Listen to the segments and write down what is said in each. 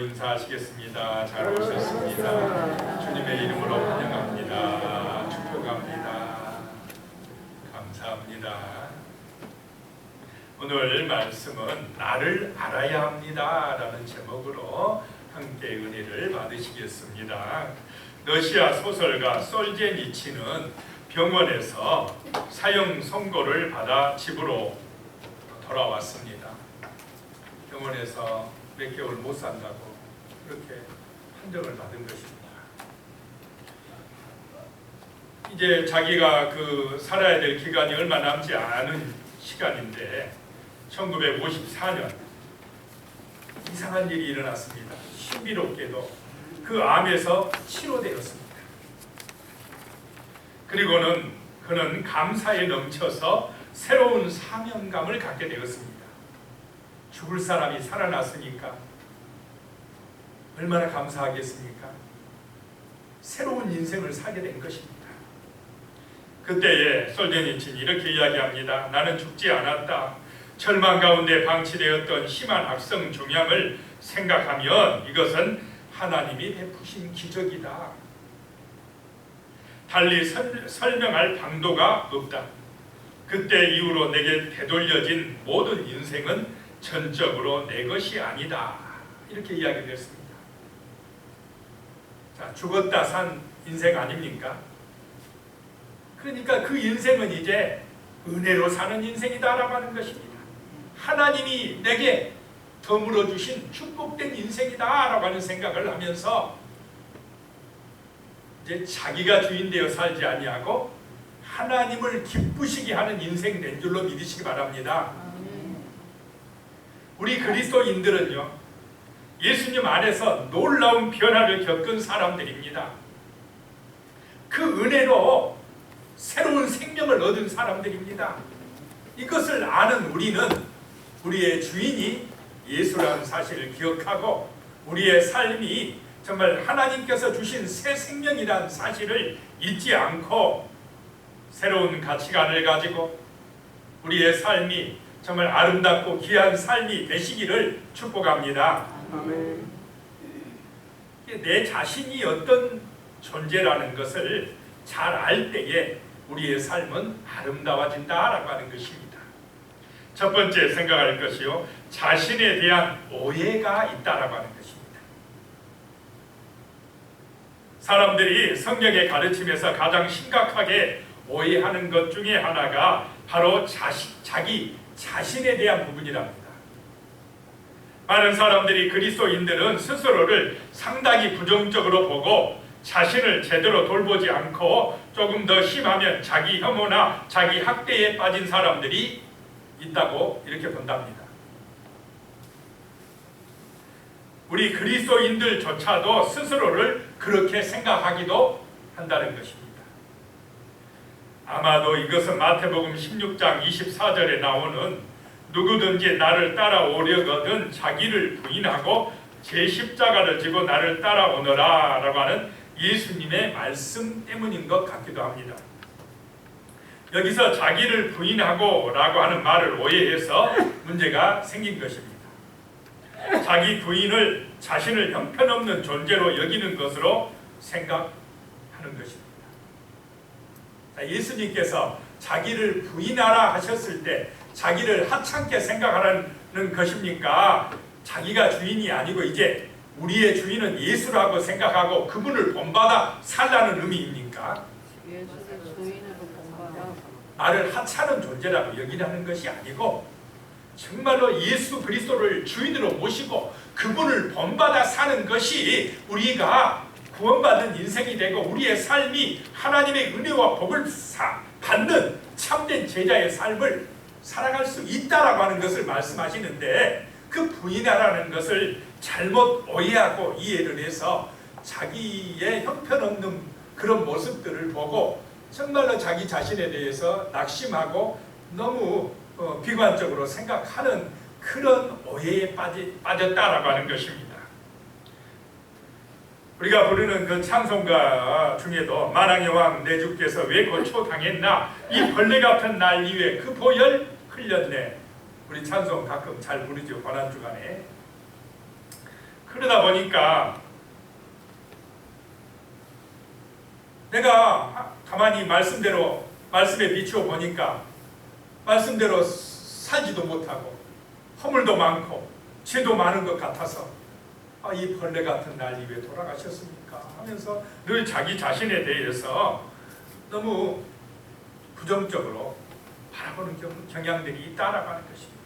인사하시겠습니다. 잘 오셨습니다. 주님의 이름으로 환영합니다. 축복합니다. 감사합니다. 오늘 말씀은 나를 알아야 합니다 라는 제목으로 함께 은혜를 받으시겠습니다. 러시아 소설가 솔제니치는 병원에서 사형 선고를 받아 집으로 돌아왔습니다. 병원에서 몇 개월 못 산다고 그렇게 판정을 받은 것입니다. 이제 자기가 살아야 될 기간이 얼마 남지 않은 시간인데 1954년 이상한 일이 일어났습니다. 신비롭게도 그 암에서 치료되었습니다. 그리고는 그는 감사에 넘쳐서 새로운 사명감을 갖게 되었습니다. 죽을 사람이 살아났으니까 얼마나 감사하겠습니까? 새로운 인생을 살게 된 것입니다. 그때에 솔제니치는 이렇게 이야기합니다. 나는 죽지 않았다. 절망 가운데 방치되었던 심한 악성 종양을 생각하면 이것은 하나님이 베푸신 기적이다. 달리 설명할 방도가 없다. 그때 이후로 내게 되돌려진 모든 인생은 전적으로 내 것이 아니다. 이렇게 이야기했습니다. 자, 죽었다 산 인생 아닙니까? 그러니까 그 인생은 이제 은혜로 사는 인생이다라고 하는 것입니다. 하나님이 내게 더물어 주신 축복된 인생이다라고 하는 생각을 하면서 이제 자기가 주인 되어 살지 아니하고 하나님을 기쁘시게 하는 인생 된 줄로 믿으시기 바랍니다. 우리 그리스도인들은요, 예수님 안에서 놀라운 변화를 겪은 사람들입니다. 그 은혜로 새로운 생명을 얻은 사람들입니다. 이것을 아는 우리는 우리의 주인이 예수라는 사실을 기억하고 우리의 삶이 정말 하나님께서 주신 새 생명이라는 사실을 잊지 않고 새로운 가치관을 가지고 우리의 삶이 정말 아름답고 귀한 삶이 되시기를 축복합니다. 아멘. 내 자신이 어떤 존재라는 것을 잘 알 때에 우리의 삶은 아름다워진다라고 하는 것입니다. 첫 번째 생각할 것이요, 자신에 대한 오해가 있다라고 하는 것입니다. 사람들이 성경의 가르침에서 가장 심각하게 오해하는 것 중에 하나가 바로 자기 자신에 대한 부분이랍니다. 많은 사람들이 그리스도인들은 스스로를 상당히 부정적으로 보고 자신을 제대로 돌보지 않고 조금 더 심하면 자기 혐오나 자기 학대에 빠진 사람들이 있다고 이렇게 본답니다. 우리 그리스도인들조차도 스스로를 그렇게 생각하기도 한다는 것입니다. 아마도 이것은 마태복음 16장 24절에 나오는 누구든지 나를 따라오려거든 자기를 부인하고 제 십자가를 지고 나를 따라오너라 라고 하는 예수님의 말씀 때문인 것 같기도 합니다. 여기서 자기를 부인하고 라고 하는 말을 오해해서 문제가 생긴 것입니다. 자기 부인을 자신을 형편없는 존재로 여기는 것으로 생각하는 것입니다. 예수님께서 자기를 부인하라 하셨을 때 자기를 하찮게 생각하라는 것입니까? 자기가 주인이 아니고 이제 우리의 주인은 예수라고 생각하고 그분을 본받아 살라는 의미입니까? 나를 하찮은 존재라고 여기라는 것이 아니고 정말로 예수 그리스도를 주인으로 모시고 그분을 본받아 사는 것이 우리가 구원받는 인생이 되고 우리의 삶이 하나님의 은혜와 복을 받는 참된 제자의 삶을 살아갈 수 있다라고 하는 것을 말씀하시는데, 그 부인하라는 것을 잘못 오해하고 이해를 해서 자기의 형편없는 그런 모습들을 보고 정말로 자기 자신에 대해서 낙심하고 너무 비관적으로 생각하는 그런 오해에 빠졌다라고 하는 것입니다. 우리가 부르는 그 찬송가 중에도 만왕의 왕 내 주께서 왜 고초당했나, 이 벌레 같은 날 이후에 그 보혈 흘렸네. 우리 찬송 가끔 잘 부르죠, 고난주간에. 그러다 보니까 내가 가만히 말씀에 비추어 보니까 말씀대로 살지도 못하고 허물도 많고 죄도 많은 것 같아서 이 벌레 같은 날이 왜 돌아가셨습니까 하면서 늘 자기 자신에 대해서 너무 부정적으로 바라보는 경향들이 있다라는 것입니다.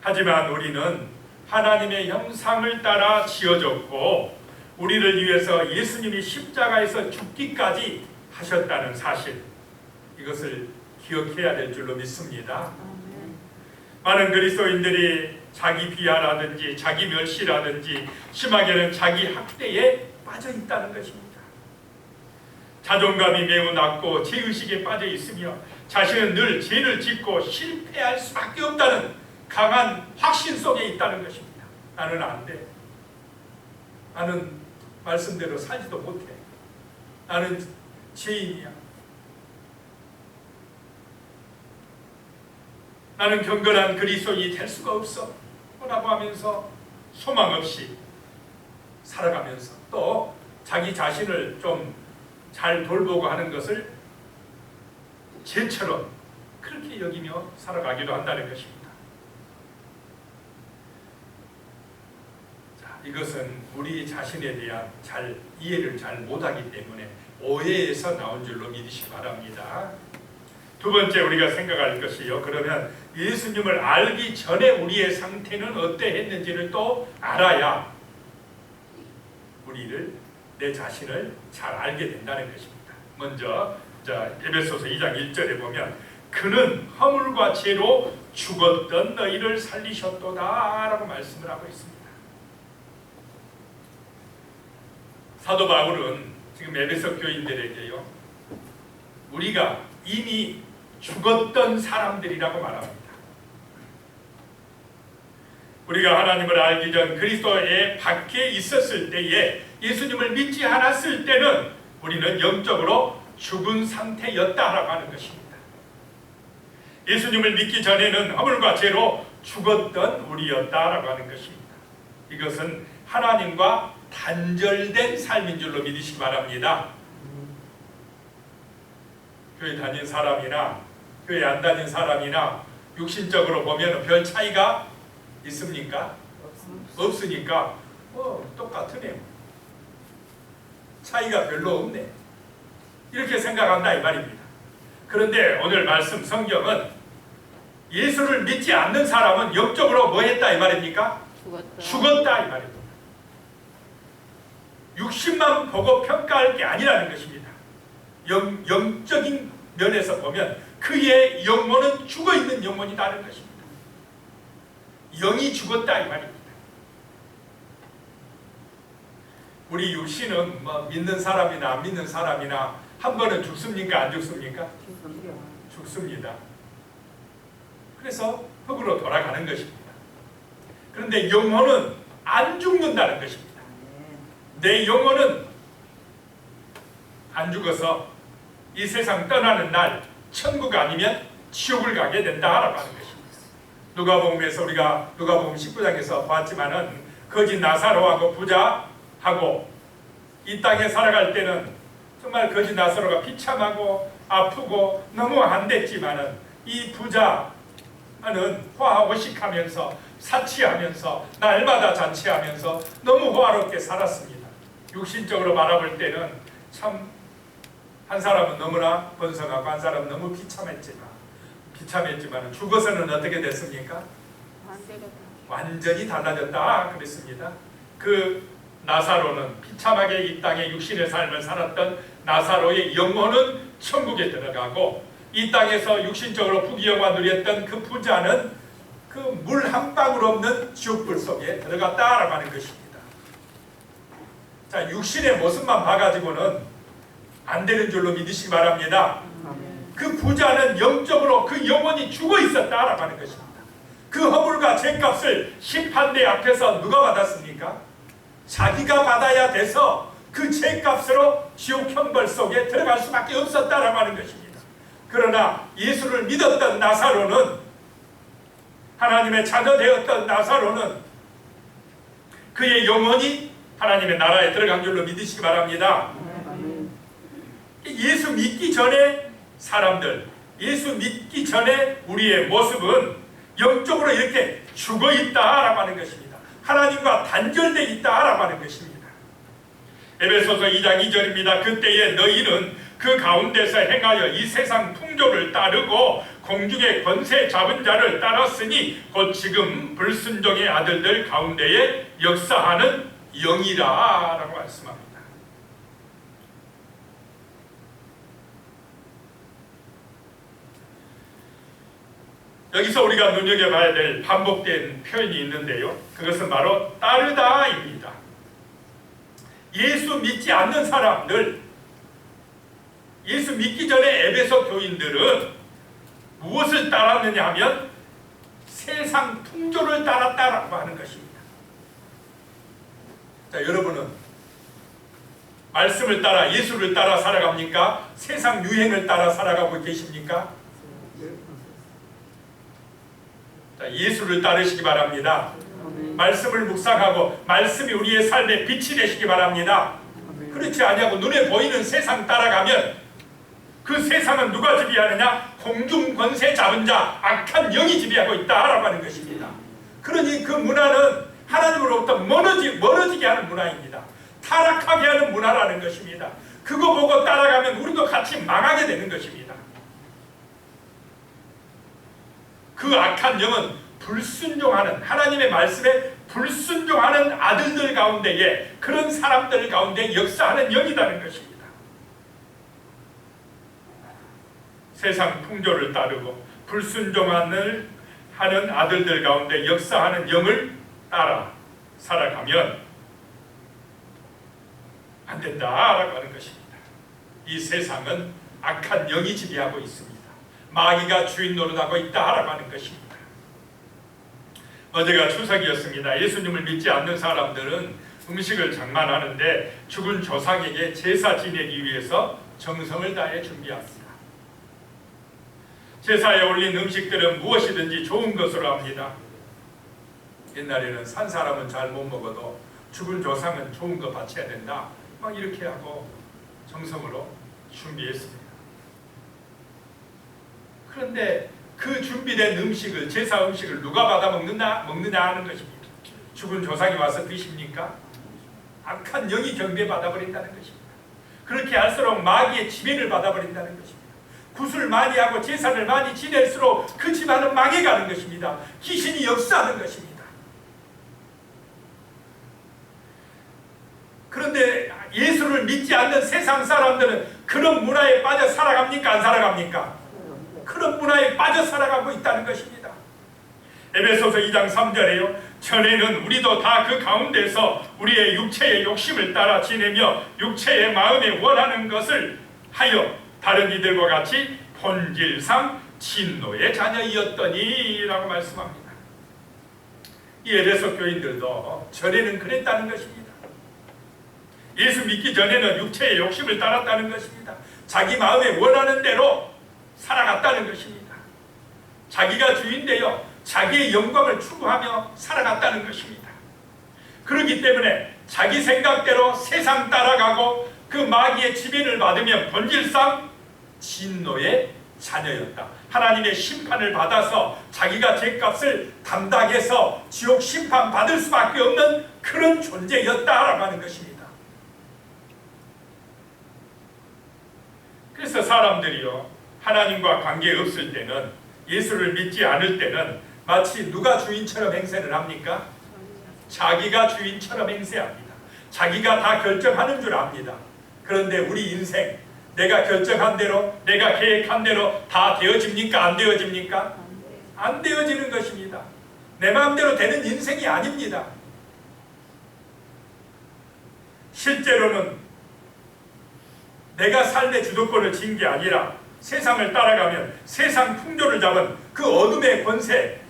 하지만 우리는 하나님의 형상을 따라 지어졌고 우리를 위해서 예수님이 십자가에서 죽기까지 하셨다는 사실, 이것을 기억해야 될 줄로 믿습니다. 많은 그리스도인들이 자기 비하라든지 자기 멸시라든지 심하게는 자기 학대에 빠져 있다는 것입니다. 자존감이 매우 낮고 죄의식에 빠져 있으며 자신은 늘 죄를 짓고 실패할 수밖에 없다는 강한 확신 속에 있다는 것입니다. 나는 안 돼. 나는 말씀대로 살지도 못해. 나는 죄인이야. 나는 경건한 그리스도인이 될 수가 없어 라고 하면서 소망 없이 살아가면서 또 자기 자신을 좀 잘 돌보고 하는 것을 죄처럼 그렇게 여기며 살아가기도 한다는 것입니다. 자, 이것은 우리 자신에 대한 이해를 잘 못하기 때문에 오해에서 나온 줄로 믿으시기 바랍니다. 두 번째 우리가 생각할 것이요, 그러면 예수님을 알기 전에 우리의 상태는 어떠했는지를 또 알아야 내 자신을 잘 알게 된다는 것입니다. 먼저 에베소서 2장 1절에 보면 그는 허물과 죄로 죽었던 너희를 살리셨도다 라고 말씀을 하고 있습니다. 사도 바울은 지금 에베소 교인들에게요, 우리가 이미 죽었던 사람들이라고 말합니다. 우리가 하나님을 알기 전 그리스도의 밖에 있었을 때에, 예수님을 믿지 않았을 때는 우리는 영적으로 죽은 상태였다라고 하는 것입니다. 예수님을 믿기 전에는 허물과 죄로 죽었던 우리였다라고 하는 것입니다. 이것은 하나님과 단절된 삶인 줄로 믿으시기 바랍니다. 교회 다닌 사람이나 교회 안 다닌 사람이나 육신적으로 보면 별 차이가 있습니까? 없으니까 똑같으네요. 차이가 별로 없네. 이렇게 생각한다 이 말입니다. 그런데 오늘 말씀 성경은 예수를 믿지 않는 사람은 영적으로 뭐 했다 이 말입니까? 죽었다 이 말입니다. 육신만 보고 평가할 게 아니라는 것입니다. 영적인 면에서 보면 그의 영혼은 죽어있는 영혼이라는 것입니다. 영이 죽었다 이 말입니다. 우리 육신은 믿는 사람이나 안 믿는 사람이나 한 번은 죽습니까? 안 죽습니까? 죽습니다. 그래서 흙으로 돌아가는 것입니다. 그런데 영혼은 안 죽는다는 것입니다. 내 영혼은 안 죽어서 이 세상 떠나는 날 천국 아니면 지옥을 가게 된다라고 하는 것입니다. 누가복음에서 우리가 누가복음 19장에서 봤지만은 거지 나사로하고 부자하고 이 땅에 살아갈 때는 정말 거지 나사로가 비참하고 아프고 너무 안 됐지만은 이 부자는 화화오식하면서 사치하면서 날마다 잔치하면서 너무 호화롭게 살았습니다. 육신적으로 바라볼 때는 참 한 사람은 너무나 번성하고 한 사람은 너무 비참했지만 죽어서는 어떻게 됐습니까? 완전히 달라졌다 그랬습니다. 그 나사로는 비참하게 이 땅에 육신의 삶을 살았던 나사로의 영혼은 천국에 들어가고 이 땅에서 육신적으로 부귀영화 누렸던 그 부자는 그 물 한 방울 없는 지옥불 속에 들어갔다라고 하는 것입니다. 자, 육신의 모습만 봐가지고는 안 되는 줄로 믿으시기 바랍니다. 그 부자는 영적으로 그 영혼이 죽어 있었다라고 하는 것입니다. 그 허물과 죄값을 심판대 앞에서 누가 받았습니까? 자기가 받아야 돼서 그 죄값으로 지옥 형벌 속에 들어갈 수밖에 없었다라고 하는 것입니다. 그러나 예수를 믿었던 나사로는, 하나님의 자녀 되었던 나사로는 그의 영혼이 하나님의 나라에 들어간 줄로 믿으시기 바랍니다. 예수 믿기 전에 사람들, 예수 믿기 전에 우리의 모습은 영적으로 이렇게 죽어 있다라고 하는 것입니다. 하나님과 단절되어 있다라고 하는 것입니다. 에베소서 2장 2절입니다. 그때에 너희는 그 가운데서 행하여 이 세상 풍조를 따르고 공중의 권세 잡은 자를 따랐으니 곧 지금 불순종의 아들들 가운데에 역사하는 영이라 라고 말씀합니다. 여기서 우리가 눈여겨봐야 될 반복된 표현이 있는데요, 그것은 바로 따르다입니다. 예수 믿지 않는 사람들, 예수 믿기 전에 에베소 교인들은 무엇을 따랐느냐 하면 세상 풍조를 따랐다라고 하는 것입니다. 자, 여러분은 말씀을 따라, 예수를 따라 살아갑니까? 세상 유행을 따라 살아가고 계십니까? 자, 예수를 따르시기 바랍니다. 말씀을 묵상하고 말씀이 우리의 삶의 빛이 되시기 바랍니다. 그렇지 아니하고 눈에 보이는 세상 따라가면 그 세상은 누가 지배하느냐? 공중 권세 잡은 자, 악한 영이 지배하고 있다라고 하는 것입니다. 그러니 그 문화는 하나님으로부터 멀어지게 하는 문화입니다. 타락하게 하는 문화라는 것입니다. 그거 보고 따라가면 우리도 같이 망하게 되는 것입니다. 그 악한 영은 불순종하는, 하나님의 말씀에 불순종하는 아들들 가운데에, 그런 사람들 가운데 역사하는 영이라는 것입니다. 세상 풍조를 따르고 불순종하는 아들들 가운데 역사하는 영을 따라 살아가면 안 된다라고 하는 것입니다. 이 세상은 악한 영이 지배하고 있습니다. 마귀가 주인 노릇하고 있다라고 하는 것입니다. 어제가 추석이었습니다. 예수님을 믿지 않는 사람들은 음식을 장만하는데 죽은 조상에게 제사 지내기 위해서 정성을 다해 준비합니다. 제사에 올린 음식들은 무엇이든지 좋은 것으로 합니다. 옛날에는 산 사람은 잘 못 먹어도 죽은 조상은 좋은 거 바쳐야 된다, 막 이렇게 하고 정성으로 준비했습니다. 그런데 그 준비된 음식을, 제사 음식을 누가 받아 먹느냐 하는 것입니다. 죽은 조상이 와서 드십니까? 악한 영이 경배받아 버린다는 것입니다. 그렇게 할수록 마귀의 지배를 받아버린다는 것입니다. 굿을 많이 하고 제사를 많이 지낼수록 그 집안은 망해가는 것입니다. 귀신이 역사하는 것입니다. 그런데 예수를 믿지 않는 세상 사람들은 그런 문화에 빠져 살아갑니까? 안 살아갑니까? 그런 문화에 빠져 살아가고 있다는 것입니다. 에베소서 2장 3절에요. 전에는 우리도 다 그 가운데서 우리의 육체의 욕심을 따라 지내며 육체의 마음에 원하는 것을 하여 다른 이들과 같이 본질상 진노의 자녀이었더니 라고 말씀합니다. 이 에베소 교인들도 전에는 그랬다는 것입니다. 예수 믿기 전에는 육체의 욕심을 따랐다는 것입니다. 자기 마음에 원하는 대로 살아갔다는 것입니다. 자기가 주인되어 자기의 영광을 추구하며 살아갔다는 것입니다. 그렇기 때문에 자기 생각대로 세상 따라가고 그 마귀의 지배를 받으면 본질상 진노의 자녀였다. 하나님의 심판을 받아서 자기가 죄값을 담당해서 지옥 심판 받을 수밖에 없는 그런 존재였다라고 하는 것입니다. 그래서 사람들이요, 하나님과 관계없을 때는, 예수를 믿지 않을 때는 마치 누가 주인처럼 행세를 합니까? 자기가 주인처럼 행세합니다. 자기가 다 결정하는 줄 압니다. 그런데 우리 인생, 내가 결정한 대로, 내가 계획한 대로 다 되어집니까? 안 되어집니까? 안 되어지는 것입니다. 내 마음대로 되는 인생이 아닙니다. 실제로는 내가 삶의 주도권을 쥔 게 아니라 세상을 따라가면 세상 풍조를 잡은 그 어둠의 권세,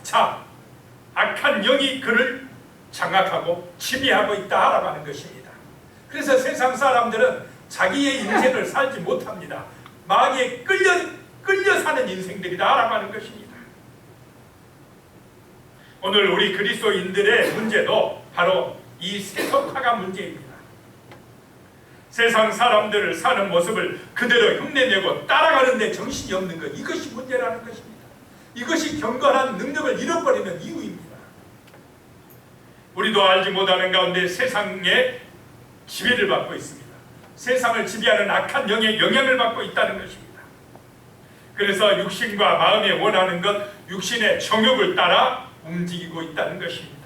악한 영이 그를 장악하고 지배하고 있다라고 하는 것입니다. 그래서 세상 사람들은 자기의 인생을 살지 못합니다. 마귀에 끌려 사는 인생들이다라고 하는 것입니다. 오늘 우리 그리스도인들의 문제도 바로 이 세속화가 문제입니다. 세상 사람들을 사는 모습을 그대로 흉내내고 따라가는 데 정신이 없는 것, 이것이 문제라는 것입니다. 이것이 경건한 능력을 잃어버리는 이유입니다. 우리도 알지 못하는 가운데 세상에 지배를 받고 있습니다. 세상을 지배하는 악한 영의 영향을 받고 있다는 것입니다. 그래서 육신과 마음이 원하는 것, 육신의 정욕을 따라 움직이고 있다는 것입니다.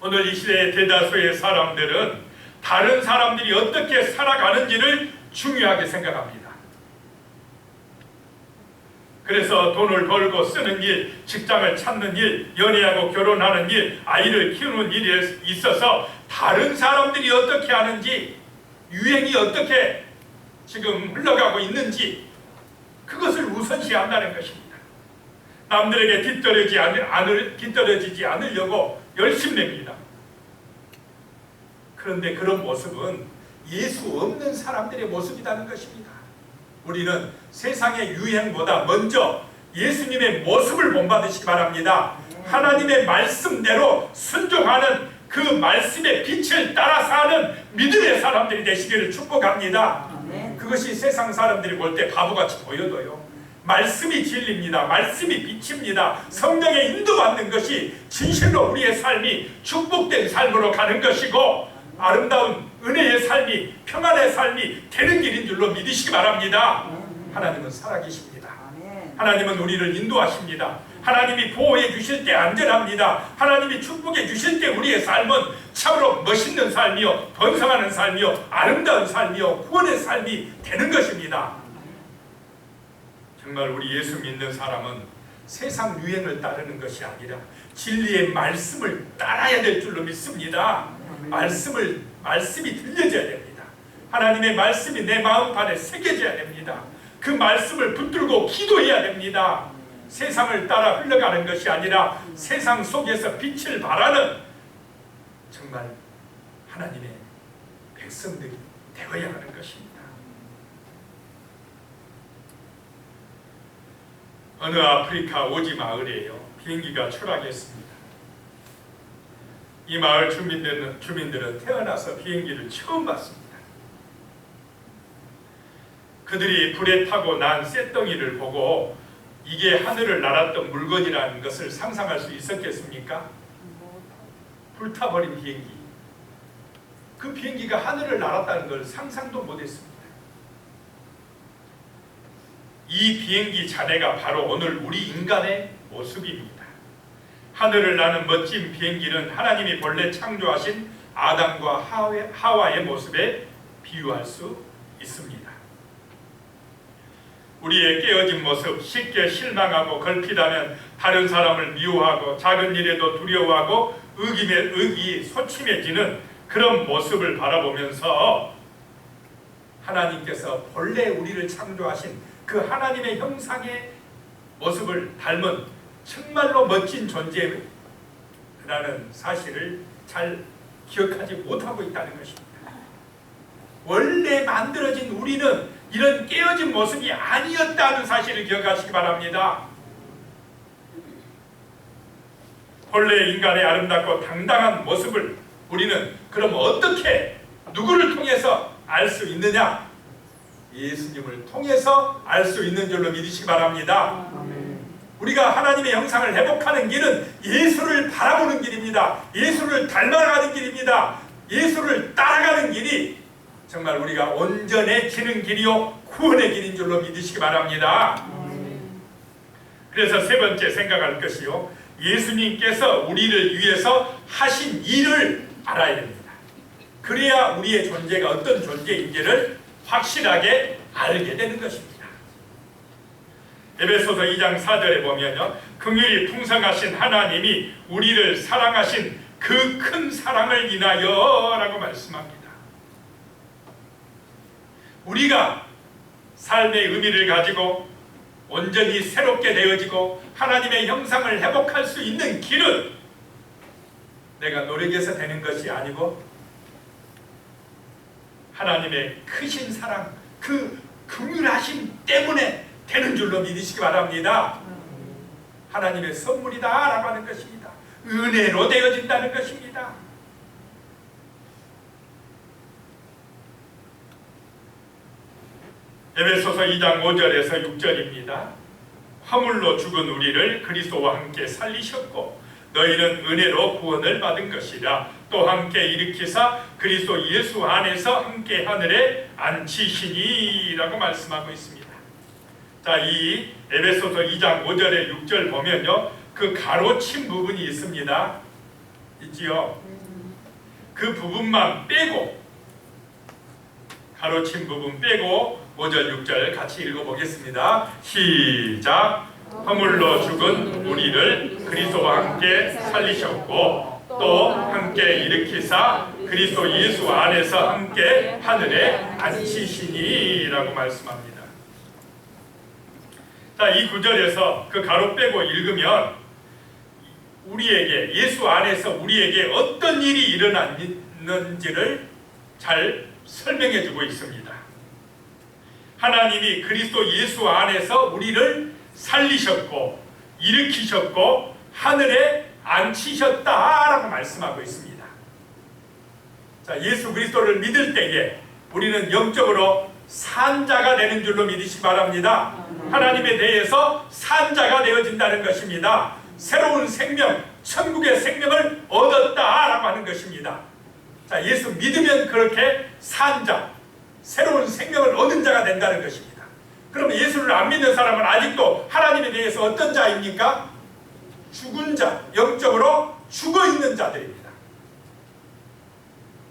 오늘 이 시대의 대다수의 사람들은 다른 사람들이 어떻게 살아가는지를 중요하게 생각합니다. 그래서 돈을 벌고 쓰는 일, 직장을 찾는 일, 연애하고 결혼하는 일, 아이를 키우는 일에 있어서 다른 사람들이 어떻게 하는지, 유행이 어떻게 지금 흘러가고 있는지 그것을 우선시한다는 것입니다. 남들에게 뒤떨어지지 않으려고 열심냅니다. 그런데 그런 모습은 예수 없는 사람들의 모습이라는 것입니다. 우리는 세상의 유행보다 먼저 예수님의 모습을 본받으시기 바랍니다. 하나님의 말씀대로 순종하는 그 말씀의 빛을 따라 사는 믿음의 사람들이 되시기를 축복합니다. 그것이 세상 사람들이 볼 때 바보같이 보여도요, 말씀이 진리입니다. 말씀이 빛입니다. 성령의 인도받는 것이 진실로 우리의 삶이 축복된 삶으로 가는 것이고 아름다운 은혜의 삶이, 평안의 삶이 되는 길인 줄로 믿으시기 바랍니다. 하나님은 살아계십니다. 하나님은 우리를 인도하십니다. 하나님이 보호해 주실 때 안전합니다. 하나님이 축복해 주실 때 우리의 삶은 참으로 멋있는 삶이요, 번성하는 삶이요, 아름다운 삶이요, 구원의 삶이 되는 것입니다. 정말 우리 예수 믿는 사람은 세상 유행을 따르는 것이 아니라 진리의 말씀을 따라야 될 줄로 믿습니다. 말씀이 들려져야 됩니다. 하나님의 말씀이 내 마음판에 새겨져야 됩니다. 그 말씀을 붙들고 기도해야 됩니다. 세상을 따라 흘러가는 것이 아니라 세상 속에서 빛을 발하는 정말 하나님의 백성들이 되어야 하는 것입니다. 어느 아프리카 오지 마을에요, 비행기가 추락했습니다. 이 마을 주민들은 태어나서 비행기를 처음 봤습니다. 그들이 불에 타고 난 쇳덩이를 보고 이게 하늘을 날았던 물건이라는 것을 상상할 수 있었겠습니까? 불타버린 비행기, 그 비행기가 하늘을 날았다는 걸 상상도 못했습니다. 이 비행기 잔해가 바로 오늘 우리 인간의 모습입니다. 하늘을 나는 멋진 비행기는 하나님이 본래 창조하신 아담과 하와의 모습에 비유할 수 있습니다. 우리의 깨어진 모습, 쉽게 실망하고 걸핏하면 다른 사람을 미워하고 작은 일에도 두려워하고 의기 소침해지는 그런 모습을 바라보면서 하나님께서 본래 우리를 창조하신 그 하나님의 형상의 모습을 닮은 정말로 멋진 존재라는 사실을 잘 기억하지 못하고 있다는 것입니다. 원래 만들어진 우리는 이런 깨어진 모습이 아니었다는 사실을 기억하시기 바랍니다. 본래 인간의 아름답고 당당한 모습을 우리는 그럼 어떻게, 누구를 통해서 알 수 있느냐? 예수님을 통해서 알 수 있는 줄로 믿으시기 바랍니다. 우리가 하나님의 형상을 회복하는 길은 예수를 바라보는 길입니다. 예수를 닮아가는 길입니다. 예수를 따라가는 길이 정말 우리가 온전해지는 길이요, 구원의 길인 줄로 믿으시기 바랍니다. 그래서 세 번째 생각할 것이요, 예수님께서 우리를 위해서 하신 일을 알아야 됩니다. 그래야 우리의 존재가 어떤 존재인지를 확실하게 알게 되는 것입니다. 에베소서 2장 4절에 보면요, 긍휼이 풍성하신 하나님이 우리를 사랑하신 그 큰 사랑을 인하여 라고 말씀합니다. 우리가 삶의 의미를 가지고 온전히 새롭게 되어지고 하나님의 형상을 회복할 수 있는 길은 내가 노력해서 되는 것이 아니고 하나님의 크신 사랑, 그 긍휼하심 때문에 되는 줄로 믿으시기 바랍니다. 하나님의 선물이다 라고 하는 것입니다. 은혜로 되어진다는 것입니다. 에베소서 2장 5절에서 6절입니다. 화물로 죽은 우리를 그리스도와 함께 살리셨고 너희는 은혜로 구원을 받은 것이라. 또 함께 일으키사 그리스도 예수 안에서 함께 하늘에 앉히시니 라고 말씀하고 있습니다. 자, 이 에베소서 2장 5절에 6절 보면요, 그 가로친 부분이 있습니다. 있지요? 그 부분만 빼고, 가로친 부분 빼고 5절 6절 같이 읽어보겠습니다. 시작. 허물로 죽은 우리를 그리스도와 함께 살리셨고 또 함께 일으키사 그리스도 예수 안에서 함께 하늘에 앉히시니 라고 말씀합니다. 자, 이 구절에서 그 가로 빼고 읽으면 우리에게, 예수 안에서 우리에게 어떤 일이 일어났는지를 잘 설명해 주고 있습니다. 하나님이 그리스도 예수 안에서 우리를 살리셨고 일으키셨고 하늘에 앉히셨다라고 말씀하고 있습니다. 자, 예수 그리스도를 믿을 때에 우리는 영적으로 산자가 되는 줄로 믿으시기 바랍니다. 하나님에 대해서 산자가 되어진다는 것입니다. 새로운 생명, 천국의 생명을 얻었다라고 하는 것입니다. 자, 예수 믿으면 그렇게 산자, 새로운 생명을 얻은 자가 된다는 것입니다. 그러면 예수를 안 믿는 사람은 아직도 하나님에 대해서 어떤 자입니까? 죽은 자, 영적으로 죽어있는 자들입니다.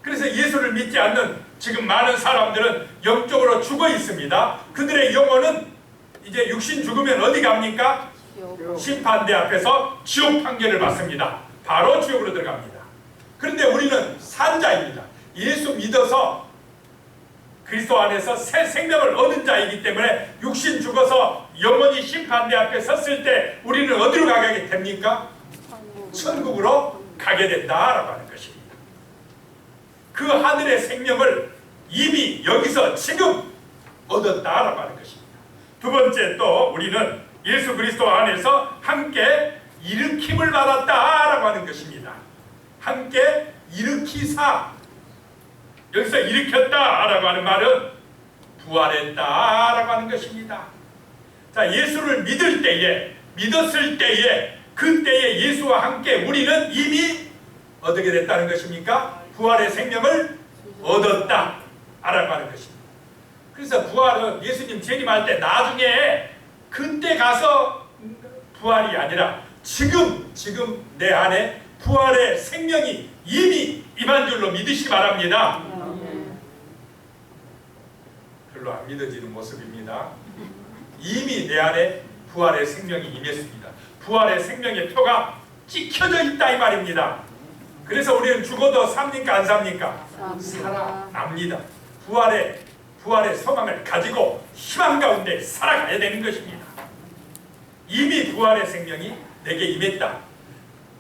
그래서 예수를 믿지 않는 지금 많은 사람들은 영적으로 죽어있습니다. 그들의 영혼은 이제 육신 죽으면 어디 갑니까? 심판대 앞에서 지옥 판결을 받습니다. 바로 지옥으로 들어갑니다. 그런데 우리는 산자입니다. 예수 믿어서 그리스도 안에서 새 생명을 얻은 자이기 때문에 육신 죽어서 영원히 심판대 앞에 섰을 때 우리는 어디로 가게 됩니까? 천국으로 가게 된다라고 하는 것입니다. 그 하늘의 생명을 이미 여기서 지금 얻었다라고 하는 것입니다. 두 번째, 또 우리는 예수 그리스도 안에서 함께 일으킴을 받았다라고 하는 것입니다. 함께 일으키사, 여기서 일으켰다라고 하는 말은 부활했다라고 하는 것입니다. 자, 예수를 믿을 때에, 믿었을 때에, 그때에 예수와 함께 우리는 이미 어떻게 됐다는 것입니까? 부활의 생명을 얻었다라고 하는 것입니다. 그래서 부활은 예수님 재림할 때 나중에 그때 가서 부활이 아니라 지금 내 안에 부활의 생명이 이미 임한 줄로 믿으시기 바랍니다. 별로 안 믿어지는 모습입니다. 이미 내 안에 부활의 생명이 임했습니다. 부활의 생명의 표가 찍혀져 있다 이 말입니다. 그래서 우리는 죽어도 삽니까 안 삽니까? 살아납니다. 부활의 소망을 가지고 희망 가운데 살아가야 되는 것입니다. 이미 부활의 생명이 내게 임했다.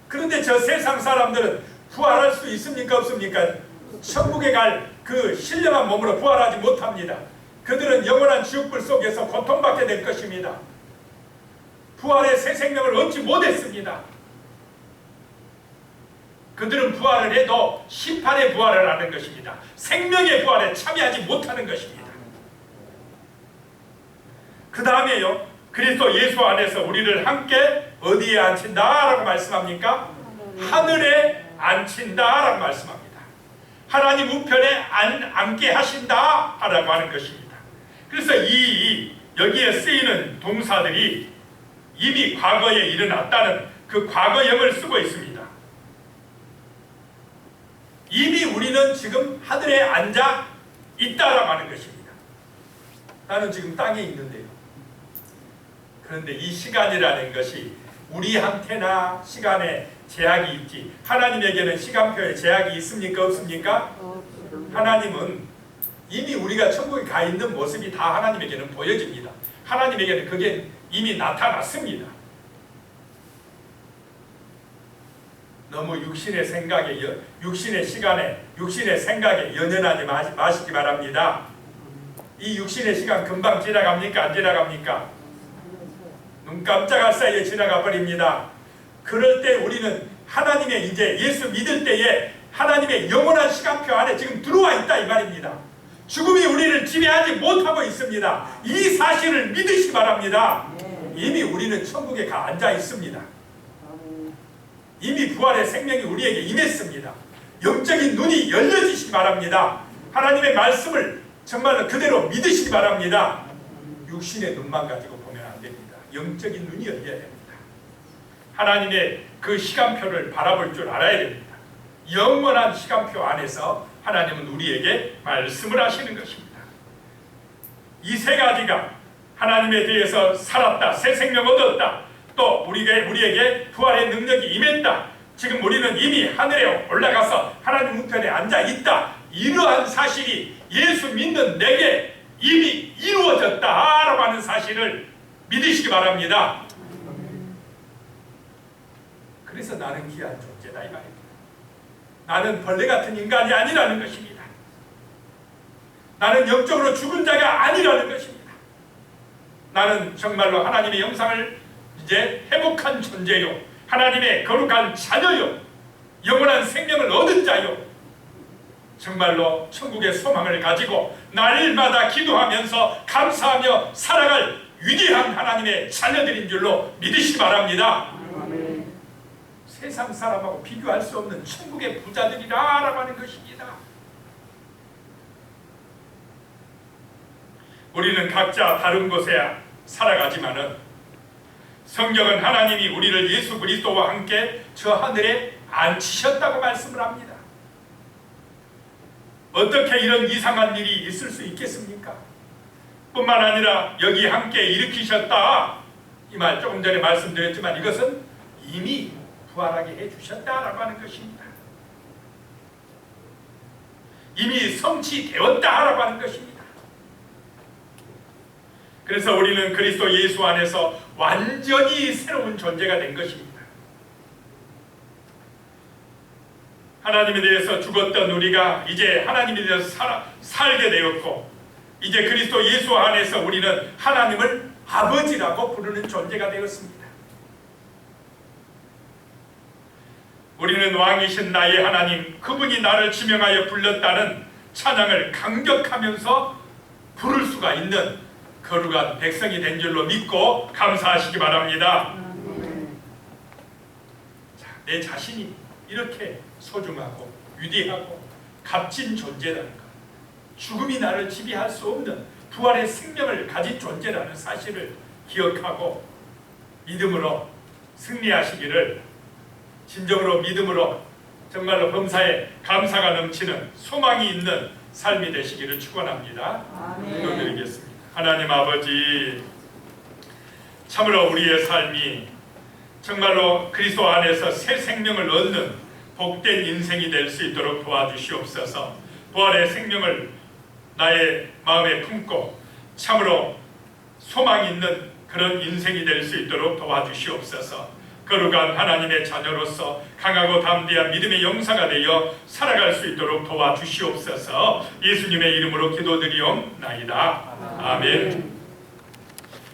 그런데 저 세상 사람들은 부활할 수 있습니까 없습니까? 천국에 갈 그 신령한 몸으로 부활하지 못합니다. 그들은 영원한 지옥불 속에서 고통받게 될 것입니다. 부활의 새 생명을 얻지 못했습니다. 그들은 부활을 해도 심판의 부활을 하는 것입니다. 생명의 부활에 참여하지 못하는 것입니다. 그 다음에요, 그리스도 예수 안에서 우리를 함께 어디에 앉힌다라고 말씀합니까? 하늘에 앉힌다라고 말씀합니다. 하나님 우편에 앉게 하신다라고 하는 것입니다. 그래서 여기에 쓰이는 동사들이 이미 과거에 일어났다는 그 과거형을 쓰고 있습니다. 이미 우리는 지금 하늘에 앉아 있다라고 하는 것입니다. 나는 지금 땅에 있는데요. 그런데 이 시간이라는 것이 우리한테나 시간에 제약이 있지, 하나님에게는 시간표에 제약이 있습니까 없습니까? 하나님은 이미 우리가 천국에 가 있는 모습이 다 하나님에게는 보여집니다. 하나님에게는 그게 이미 나타났습니다. 너무 육신의 생각에, 육신의 시간에, 육신의 생각에 연연하지 마시기 바랍니다. 이 육신의 시간 금방 지나갑니까? 안 지나갑니까? 눈 깜짝할 사이에 지나가 버립니다. 그럴 때 우리는 하나님의 이제 예수 믿을 때에 하나님의 영원한 시간표 안에 지금 들어와 있다 이 말입니다. 죽음이 우리를 지배하지 못하고 있습니다. 이 사실을 믿으시기 바랍니다. 이미 우리는 천국에 가 앉아 있습니다. 이미 부활의 생명이 우리에게 임했습니다. 영적인 눈이 열려지시기 바랍니다. 하나님의 말씀을 정말로 그대로 믿으시기 바랍니다. 육신의 눈만 가지고 보면 안 됩니다. 영적인 눈이 열려야 됩니다. 하나님의 그 시간표를 바라볼 줄 알아야 됩니다. 영원한 시간표 안에서 하나님은 우리에게 말씀을 하시는 것입니다. 이 세 가지가 하나님에 대해서 살았다, 새 생명 얻었다, 또 우리에게 부활의 능력이 임했다, 지금 우리는 이미 하늘에 올라가서 하나님 우편에 앉아 있다, 이러한 사실이 예수 믿는 내게 이미 이루어졌다라고 하는 사실을 믿으시기 바랍니다. 그래서 나는 귀한 존재다 이 말입니다. 나는 벌레 같은 인간이 아니라는 것입니다. 나는 영적으로 죽은 자가 아니라는 것입니다. 나는 정말로 하나님의 영상을 이제 회복한 존재요, 하나님의 거룩한 자녀요, 영원한 생명을 얻은 자요, 정말로 천국의 소망을 가지고 날마다 기도하면서 감사하며 살아갈 위대한 하나님의 자녀들인 줄로 믿으시기 바랍니다. 세상 사람하고 비교할 수 없는 천국의 부자들이라고 하는 것입니다. 우리는 각자 다른 곳에 살아가지만은 성경은 하나님이 우리를 예수 그리스도와 함께 저 하늘에 앉히셨다고 말씀을 합니다. 어떻게 이런 이상한 일이 있을 수 있겠습니까? 뿐만 아니라 여기 함께 일으키셨다, 이 말 조금 전에 말씀드렸지만 이것은 이미 부활하게 해주셨다라고 하는 것입니다. 이미 성취되었다라고 하는 것입니다. 그래서 우리는 그리스도 예수 안에서 완전히 새로운 존재가 된 것입니다. 하나님에 대해서 죽었던 우리가 이제 하나님에 대해서 살게 되었고, 이제 그리스도 예수 안에서 우리는 하나님을 아버지라고 부르는 존재가 되었습니다. 우리는 왕이신 나의 하나님, 그분이 나를 지명하여 불렀다는 찬양을 강력하면서 부를 수가 있는 거룩한 백성이 된 줄로 믿고 감사하시기 바랍니다. 자, 내 자신이 이렇게 소중하고 위대하고 값진 존재라는 것, 죽음이 나를 지배할 수 없는 부활의 생명을 가진 존재라는 사실을 기억하고 믿음으로 승리하시기를, 진정으로 믿음으로 정말로 범사에 감사가 넘치는 소망이 있는 삶이 되시기를 축원합니다. 기도드리겠습니다. 하나님 아버지, 참으로 우리의 삶이 정말로 그리스도 안에서 새 생명을 얻는 복된 인생이 될 수 있도록 도와주시옵소서. 부활의 생명을 나의 마음에 품고 참으로 소망 있는 그런 인생이 될 수 있도록 도와주시옵소서. 거룩한 하나님의 자녀로서 강하고 담대한 믿음의 용사가 되어 살아갈 수 있도록 도와주시옵소서. 예수님의 이름으로 기도드리옵나이다. 아멘.